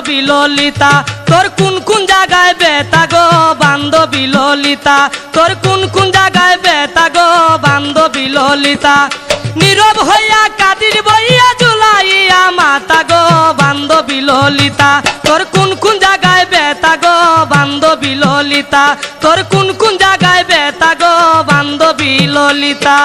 বান্ধবী ললিতা তোর কোন জায়গায় বেতা গো বান্ধবী ললিতা তোর কোন জায়গায় বেতা গো বান্ধবী ললিতা নীরব হইয়া কাদির বইয়া জুলাইয়া মাতা গো বান্ধবী ললিতা তোর কোন জায়গায় বেতা গো বান্ধবী ললিতা তোর কোন জায়গায় বেতা গো বান্ধবী ললিতা।